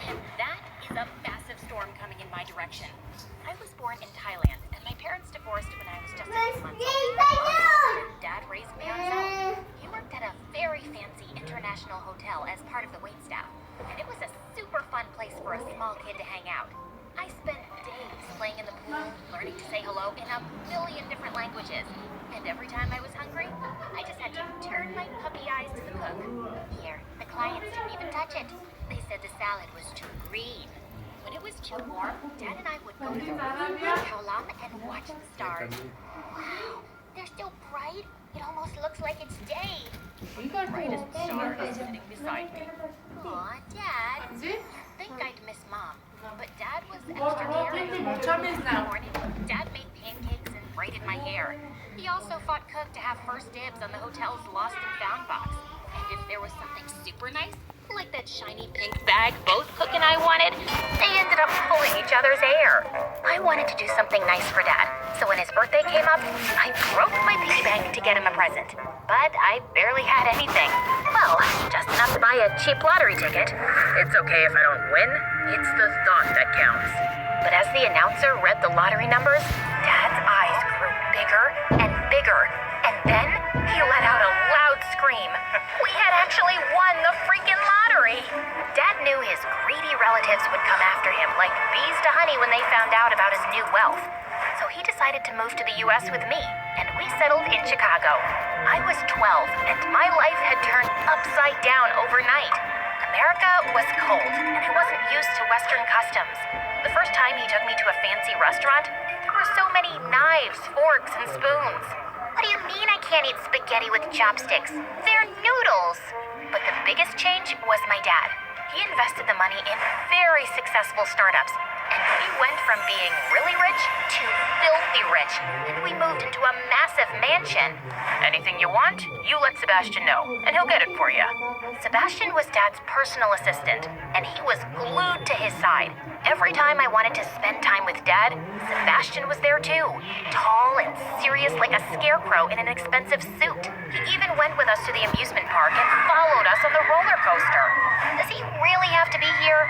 And that is a massive storm coming in my direction. I was born in Thailand, and my parents divorced when I was just a few months old. Dad raised me on his own. He worked at a very fancy international hotel as part of the waitstaff, and it was a super fun place for a small kid to hang out. I spent days playing in the pool, learning to say hello in a million different languages. And every time I was hungry, I just had to turn my puppy eyes to the cook. Here, the clients didn't even touch it. They said the salad was too green. When it was too warm, Dad and I would go to the room in Kolam and watch the stars. Wow, they're still bright. It almost looks like it's day. The brightest star is sitting beside me. Aw, Dad. You'd think I'd miss Mom, but Dad was extra caring. In the morning, Dad made pancakes and braided my hair. He also fought Cook to have first dibs on the hotel's lost and found box. And if there was something super nice, like that shiny pink bag both Cook and I wanted, they ended up pulling each other's hair. I wanted to do something nice for Dad, so when his birthday came up, I broke my piggy bank to get him a present. But I barely had anything. Well, just enough to buy a cheap lottery ticket. It's okay if I don't win. It's the thought that counts. But as the announcer read the lottery numbers, Dad's eyes grew bigger and bigger, and then he let out a loud scream. We had actually won the freaking lottery! Dad knew his greedy relatives would come after him like bees to honey when they found out about his new wealth. So he decided to move to the US with me, and we settled in Chicago. I was 12, and my life had turned upside down overnight. America was cold, and I wasn't used to Western customs. The first time he took me to a fancy restaurant, there were so many knives, forks, and spoons. What do you mean I can't eat spaghetti with chopsticks? They're noodles! But the biggest change was my dad. He invested the money in very successful startups, and we went from being really rich to filthy rich, and we moved into a massive mansion. Anything you want, you let Sebastian know, and he'll get it for you. Sebastian was Dad's personal assistant, and he was glued to his side. Every time I wanted to spend time with Dad, Sebastian was there too, tall and serious like a scarecrow in an expensive suit. He even went with us to the amusement park and followed us on the roller coaster. Does he really have to be here?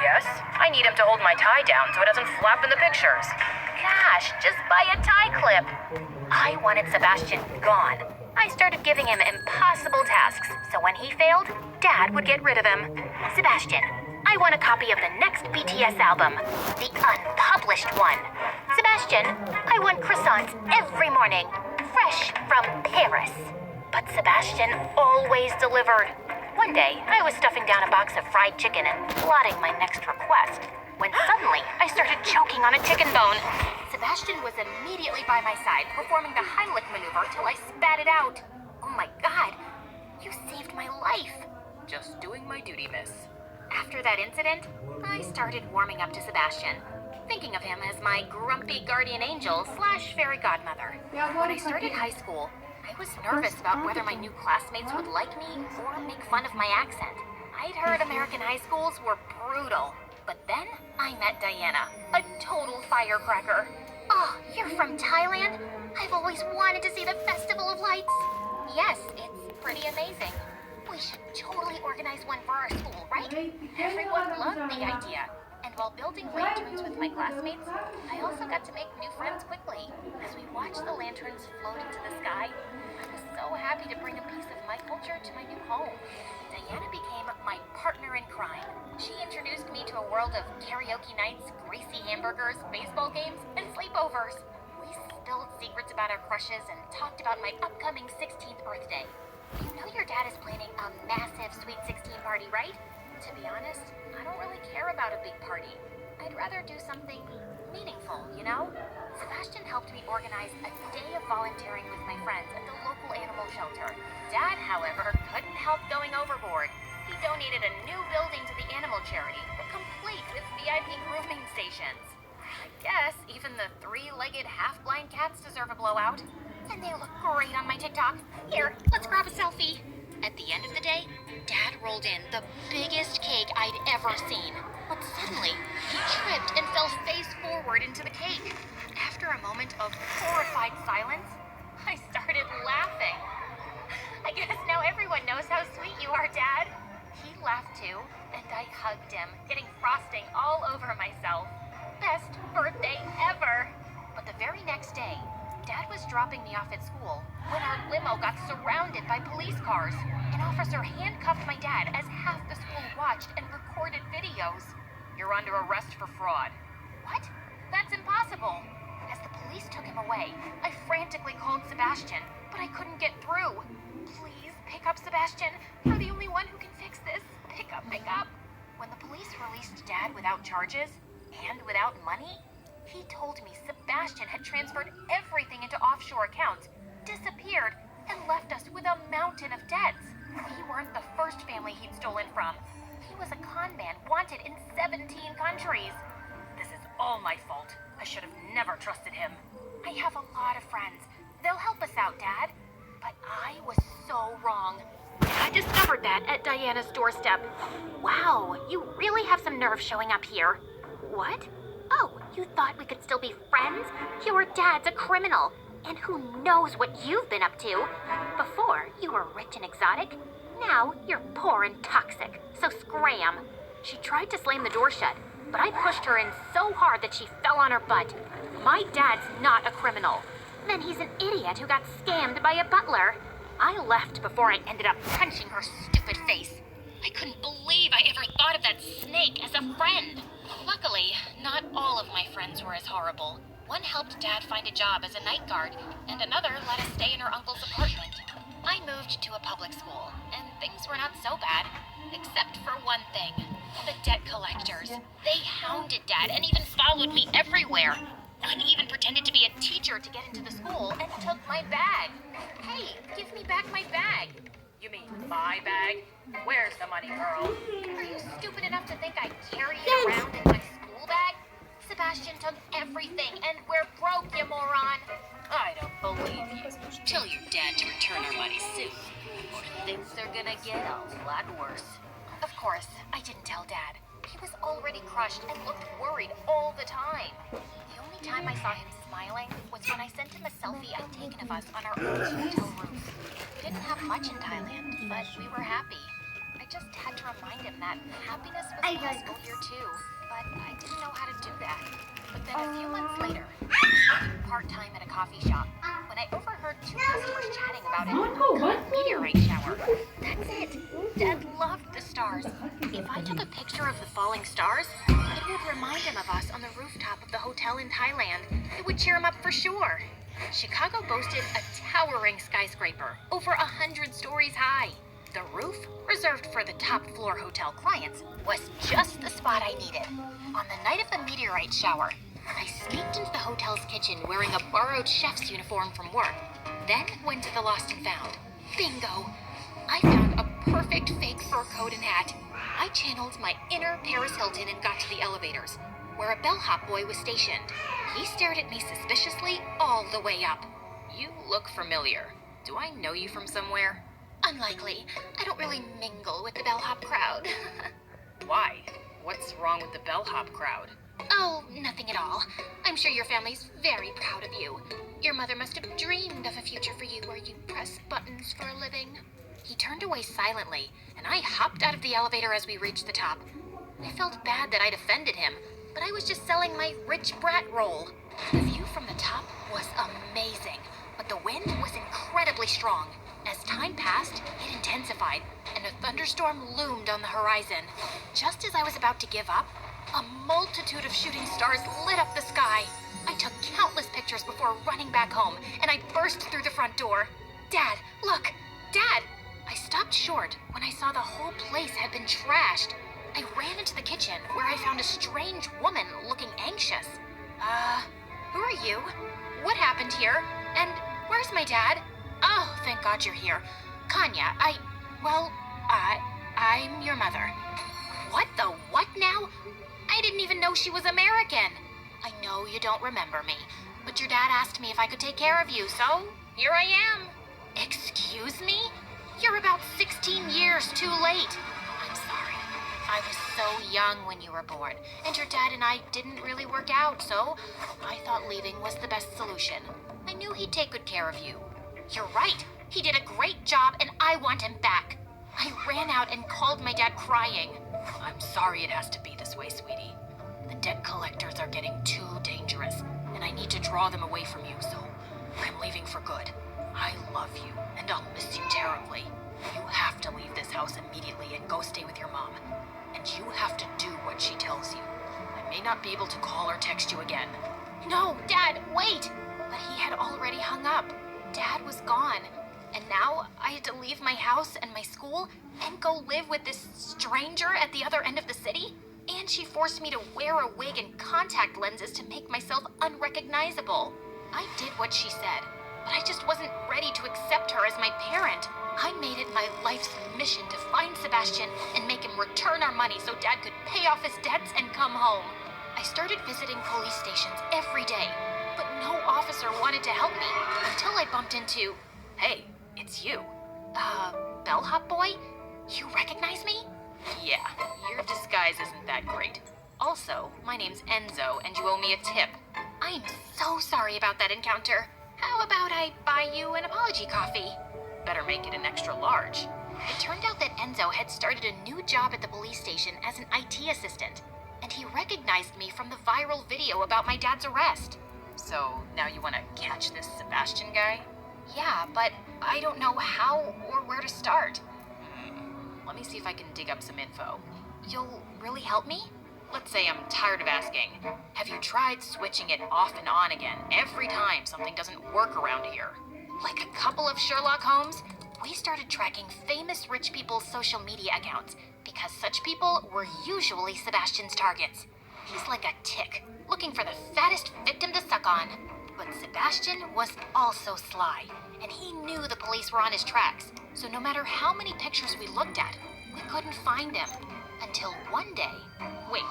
Yes, I need him to hold my tie down so it doesn't flap in the pictures. Gosh, just buy a tie clip. I wanted Sebastian gone. I started giving him impossible tasks, so when he failed, Dad would get rid of him. Sebastian, I want a copy of the next BTS album, the unpublished one. Sebastian, I want croissants every morning, fresh from Paris. But Sebastian always delivered. One day, I was stuffing down a box of fried chicken and plotting my next request, when suddenly I started choking on a chicken bone. Sebastian was immediately by my side, performing the Heimlich maneuver till I spat it out. Oh my God, you saved my life. Just doing my duty, miss. After that incident, I started warming up to Sebastian, thinking of him as my grumpy guardian angel / fairy godmother. When I started high school, I was nervous about whether my new classmates would like me or make fun of my accent. I'd heard American high schools were brutal, but then I met Diana, a total firecracker. Oh, you're from Thailand? I've always wanted to see the Festival of Lights. Yes, it's pretty amazing. We should totally organize one for our school, right? Everyone loved the idea. And while building lanterns with my classmates, I also got to make new friends quickly. As we watched the lanterns float into the sky, I was so happy to bring a piece of my culture to my new home. Diana became my partner in crime. She introduced me to a world of karaoke nights, greasy hamburgers, baseball games, and sleepovers. We spilled secrets about our crushes and talked about my upcoming 16th birthday. You know your dad is planning a massive Sweet 16 party, right? To be honest, I don't really care about a big party. I'd rather do something meaningful, you know? Sebastian helped me organize a day of volunteering with my friends at the local animal shelter. Dad, however, couldn't help going overboard. He donated a new building to the animal charity, complete with VIP grooming stations. I guess even the three-legged half-blind cats deserve a blowout. And they look great on my TikTok. Here, let's grab a selfie. At the end of the day, Dad rolled in the biggest cake I'd ever seen. But suddenly, he tripped and fell face forward into the cake. After a moment of horrified silence, I started laughing. I guess now everyone knows how sweet you are, Dad. He laughed too, and I hugged him, getting frosting all over myself. Best birthday ever! But the very next day, Dad was dropping me off at school when our limo got surrounded by police cars. An officer handcuffed my dad as half the school watched and recorded videos. You're under arrest for fraud. What? That's impossible! As the police took him away, I frantically called Sebastian, but I couldn't get through. Please pick up Sebastian. You're the only one who can fix this. Pick up, pick up. When the police released Dad without charges and without money, he told me Sebastian had transferred everything into offshore accounts, disappeared, and left us with a mountain of debts. We weren't the first family he'd stolen from. He was a con man wanted in 17 countries. This is all my fault. I should have never trusted him. I have a lot of friends. They'll help us out, Dad. But I was so wrong. I discovered that at Diana's doorstep. Wow, you really have some nerve showing up here. What? Oh, you thought we could still be friends? Your dad's a criminal. And who knows what you've been up to? Before, you were rich and exotic. Now, you're poor and toxic. So scram. She tried to slam the door shut, but I pushed her in so hard that she fell on her butt. My dad's not a criminal. Then he's an idiot who got scammed by a butler. I left before I ended up punching her stupid face. I couldn't believe I ever thought of that snake as a friend. Luckily, not all of my friends were as horrible. One helped Dad find a job as a night guard, and another let us stay in her uncle's apartment. I moved to a public school, and things were not so bad, except for one thing. The debt collectors. They hounded Dad and even followed me everywhere. One even pretended to be a teacher to get into the school and took my bag. Hey, give me back my bag. You mean my bag? Where's the money, Pearl? Are you stupid enough to think I carry it around in my school bag? Sebastian took everything, and we're broke, you moron. I don't believe you. Tell your dad to return our money soon, or things are gonna get a lot worse. Of course, I didn't tell Dad. He was already crushed and looked worried all the time. The only time I saw him smiling was when I sent him a selfie I'd taken of us on our old hotel roof. We didn't have much in Thailand, but we were happy. I just had to remind him that happiness was possible here too, but I didn't know how to do that. But then a few months later, I was working part-time at a coffee shop when I overheard two customers chatting about an upcoming meteorite shower. That's it. Dad loved the stars. If I took a picture of the falling stars, it would remind him of us on the rooftop of the hotel in Thailand. It would cheer him up for sure. Chicago boasted a towering skyscraper, over 100 stories high. The roof, reserved for the top floor hotel clients, was just the spot I needed. On the night of the meteorite shower, I sneaked into the hotel's kitchen wearing a borrowed chef's uniform from work, then went to the lost and found. Bingo! I found a perfect fake fur coat and hat. I channeled my inner Paris Hilton and got to the elevators, where a bellhop boy was stationed. He stared at me suspiciously all the way up. You look familiar. Do I know you from somewhere? Unlikely. I don't really mingle with the bellhop crowd. Why? What's wrong with the bellhop crowd? Oh, nothing at all. I'm sure your family's very proud of you. Your mother must have dreamed of a future for you where you press buttons for a living. He turned away silently, and I hopped out of the elevator as we reached the top. I felt bad that I'd offended him, but I was just selling my rich brat role. The view from the top was amazing, but the wind was incredibly strong. As time passed, it intensified, and a thunderstorm loomed on the horizon. Just as I was about to give up, a multitude of shooting stars lit up the sky. I took countless pictures before running back home, and I burst through the front door. Dad, look! Dad! I stopped short when I saw the whole place had been trashed. I ran into the kitchen, where I found a strange woman looking anxious. Who are you? What happened here? And where's my dad? Oh, thank God you're here. Kanya, I'm your mother. What the what now? I didn't even know she was American. I know you don't remember me, but your dad asked me if I could take care of you, so here I am. Excuse me? You're about 16 years too late. I'm sorry. I was so young when you were born, and your dad and I didn't really work out, so I thought leaving was the best solution. I knew he'd take good care of you. You're right. He did a great job, and I want him back. I ran out and called my dad crying. "I'm sorry it has to be this way, sweetie. The debt collectors are getting too dangerous, and I need to draw them away from you, so I'm leaving for good. I love you, and I'll miss you terribly. You have to leave this house immediately and go stay with your mom. And you have to do what she tells you. I may not be able to call or text you again." "No, Dad, wait!" But he had already hung up. Dad was gone. And now I had to leave my house and my school and go live with this stranger at the other end of the city. And she forced me to wear a wig and contact lenses to make myself unrecognizable. I did what she said, but I just wasn't ready to accept her as my parent. I made it my life's mission to find Sebastian and make him return our money so Dad could pay off his debts and come home. I started visiting police stations every day, but no officer wanted to help me until I bumped into... Hey, it's you. Bellhop boy? You recognize me? Yeah, your disguise isn't that great. Also, my name's Enzo, and you owe me a tip. I'm so sorry about that encounter. How about I buy you an apology coffee? Better make it an extra large. It turned out that Enzo had started a new job at the police station as an IT assistant, and he recognized me from the viral video about my dad's arrest. So, now you want to catch this Sebastian guy? Yeah, but I don't know how or where to start. Let me see if I can dig up some info. You'll really help me? Let's say I'm tired of asking. Have you tried switching it off and on again every time something doesn't work around here? Like a couple of Sherlock Holmes, we started tracking famous rich people's social media accounts because such people were usually Sebastian's targets. He's like a tick, looking for the fattest victim to suck on. But Sebastian was also sly, and he knew the police were on his tracks, so no matter how many pictures we looked at, we couldn't find him. Until one day... Wait,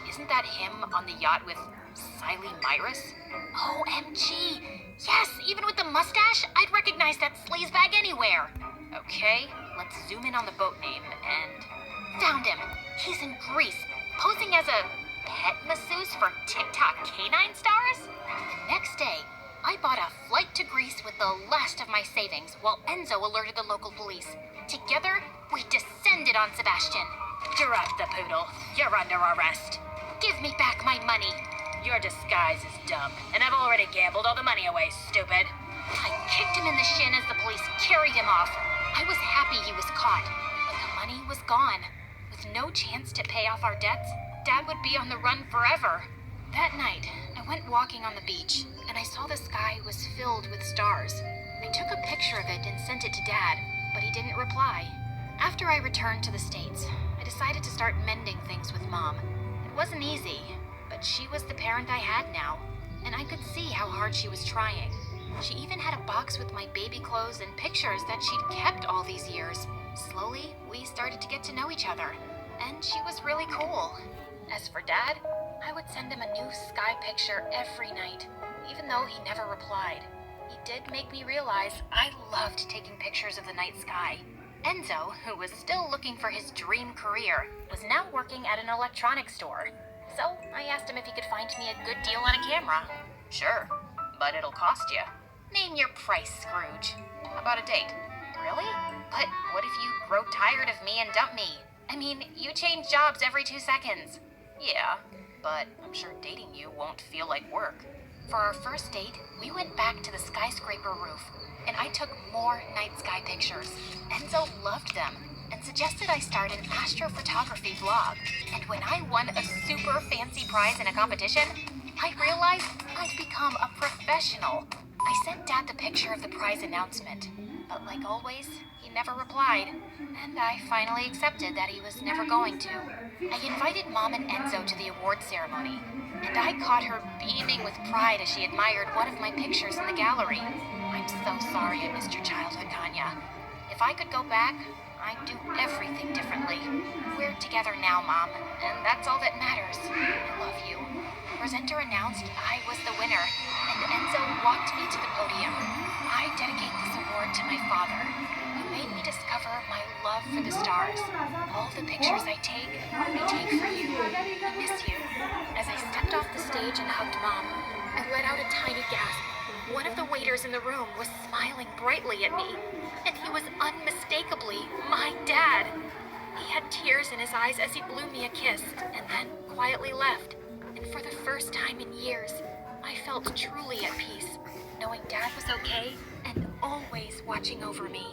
isn't that him on the yacht with Siley Myrus? OMG! Yes, even with the mustache, I'd recognize that sleazebag anywhere! Okay, let's zoom in on the boat name and... Found him! He's in Greece, posing as a pet masseuse for TikTok canine stars? The next day, I bought a flight to Greece with the last of my savings while Enzo alerted the local police. Together, we descended on Sebastian. Drop the poodle. You're under arrest. Give me back my money. Your disguise is dumb, and I've already gambled all the money away, stupid. I kicked him in the shin as the police carried him off. I was happy he was caught, but the money was gone. With no chance to pay off our debts, Dad would be on the run forever. That night, I went walking on the beach, and I saw the sky was filled with stars. I took a picture of it and sent it to Dad, but he didn't reply. After I returned to the States, I decided to start mending things with Mom. It wasn't easy, but she was the parent I had now, and I could see how hard she was trying. She even had a box with my baby clothes and pictures that she'd kept all these years. Slowly, we started to get to know each other, and she was really cool. As for Dad, I would send him a new sky picture every night, even though he never replied. He did make me realize I loved taking pictures of the night sky. Enzo, who was still looking for his dream career, was now working at an electronics store. So I asked him if he could find me a good deal on a camera. Sure, but it'll cost you. Name your price, Scrooge. How about a date? Really? But what if you grow tired of me and dump me? I mean, you change jobs every 2 seconds. Yeah, but I'm sure dating you won't feel like work. For our first date, we went back to the skyscraper roof, and I took more night sky pictures. Enzo loved them and suggested I start an astrophotography blog. And when I won a super fancy prize in a competition, I realized I'd become a professional. I sent Dad the picture of the prize announcement, but like always, he never replied, and I finally accepted that he was never going to. I invited Mom and Enzo to the award ceremony, and I caught her beaming with pride as she admired one of my pictures in the gallery. I'm so sorry I missed your childhood, Kanya. If I could go back, I'd do everything differently. We're together now, Mom, and that's all that matters. I love you. The presenter announced I was the winner, and Enzo walked me to the podium. I dedicate this award to my father, who made me discover my love for the stars. All the pictures I take for you. I miss you. As I stepped off the stage and hugged Mom, I let out a tiny gasp. One of the waiters in the room was smiling brightly at me, and he was unmistakably my dad. He had tears in his eyes as he blew me a kiss, and then quietly left. And for the first time in years, I felt truly at peace, knowing Dad was okay and always watching over me.